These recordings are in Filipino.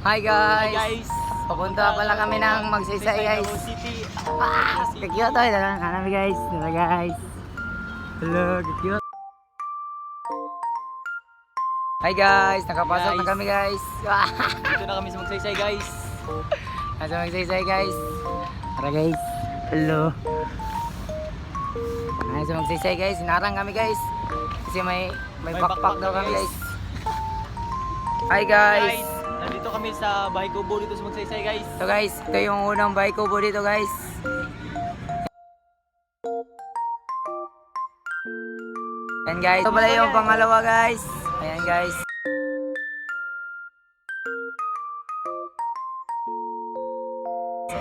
Hi guys! Guys, Papunta pala kami ng Magsaysay guys. City. Kakiyot tayo. Hanami guys. Dala guys. Hello, kakiyot. Hi guys! Nakapasok na Guys. kami guys. Dito na kami sa Magsaysay guys. Nasa Magsaysay guys. Tara guys. Hello. Nasa Magsaysay guys. Sinarang kami guys. Kasi may backpack daw kami guys. Hi guys! Nandito kami sa Bahay Kubo dito sa Magsaysay guys. Ito guys, ito yung unang bahay kubo dito guys. Ayan guys, ito pala yung pangalawa guys. Ayan guys.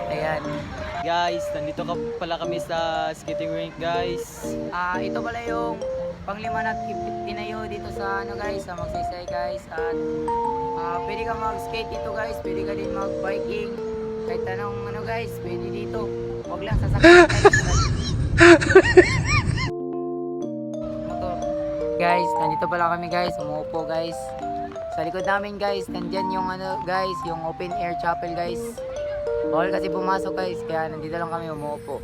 Ayan. Guys, nandito pala kami sa skating rink guys. Ito pala yung panglima na tinayo dito sa ano guys, sa Magsaysay guys. At pwede ka mag-skate dito guys, pwede ka din mag-biking. Kahit anong ano guys, pwede dito. Huwag lang sasakyan guys. Motor. Guys, nandito pala kami guys, umuupo guys. Sa likod namin guys, nandyan yung ano guys, yung open air chapel guys. Bawal kasi pumasok guys, kaya nandito lang kami umuupo.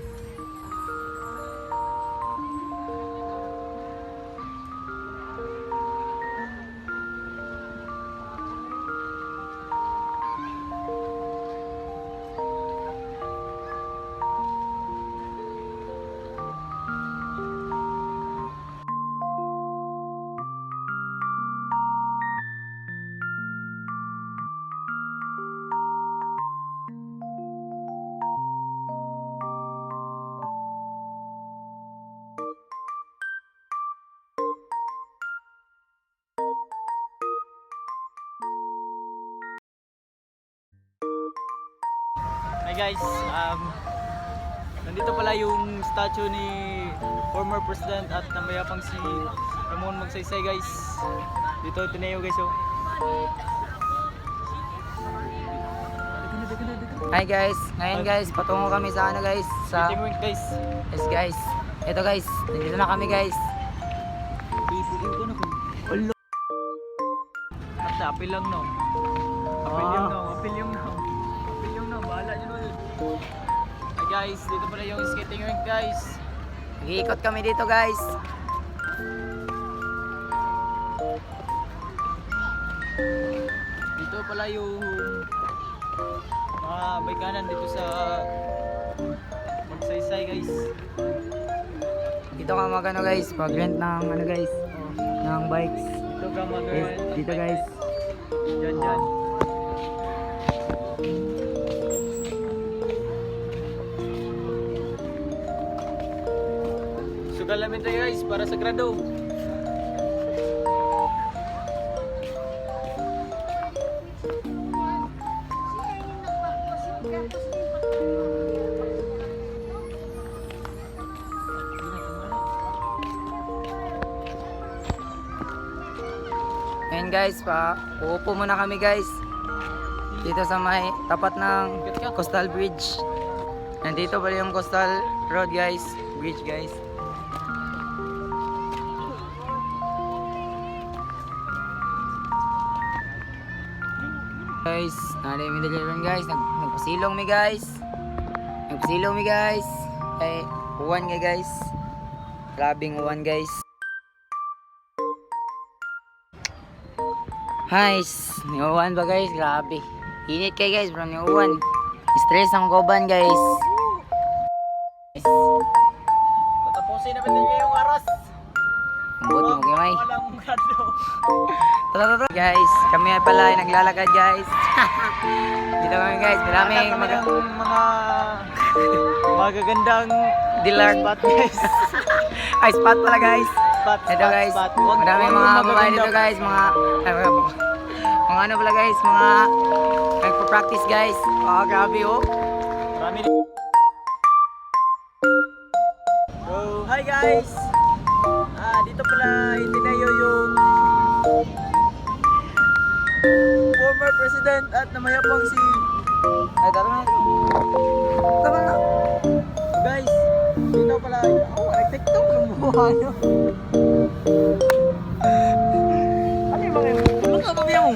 Hi guys, nandito pala yung statue ni former president at namayapang si Ramon Magsaysay guys. Dito tinayo guys oh. Hi guys, ngayon guys, patungo kami sa ano guys, sa Skating rink guys. yes guys. Ito guys, nandito na kami guys. Hello. At apil lang no. Apil yung no, apil yung no. Apil yung no, bahala nyo no. Hi guys, dito pala yung skating rink guys. Nag-iikot kami dito guys. Dito pala yung mga baykanan dito sa Magsaysay guys. Dito ka mag ano guys, mag-rent ng ano guys, ng bikes. Dito ka mag Yes, dito guys. Dyan dyan. Sugal namin tayo guys para sa grado. Ngayon guys, uupo muna kami guys. Dito sa may tapat ng Coastal Bridge. Nandito pala yung Coastal Road guys, bridge guys. Guys, nalay mi daliran guys, nagpasilong mi guys. Nagpasilong mi guys. Ay, uwan nga guys. Grabing uwan guys. Guys, ni uwan ba guys? Grabe. Init kay guys, bro, ni uwan. Stress ang koban guys. Patapusin namin din ngayong aras. Ang buti mo gamay. Walang grado. Tara. Guys, kami ay pala ay naglalakad guys. Dito kami guys, maraming mga magagandang dilar. spot guys. Ay, spot pala guys. Spot, Ito guys, maraming mga babae dito guys, mga ano pala guys, mga nagpa-practice guys. Grabe oh. Marami din. So, hi guys. Dito pala itinayo yung former president at namayapang si Ay, tara na. Tara na. guys. Dito pala TikTok yung buha nyo. Ano yung mga yun? Ano ka, pabiya mo?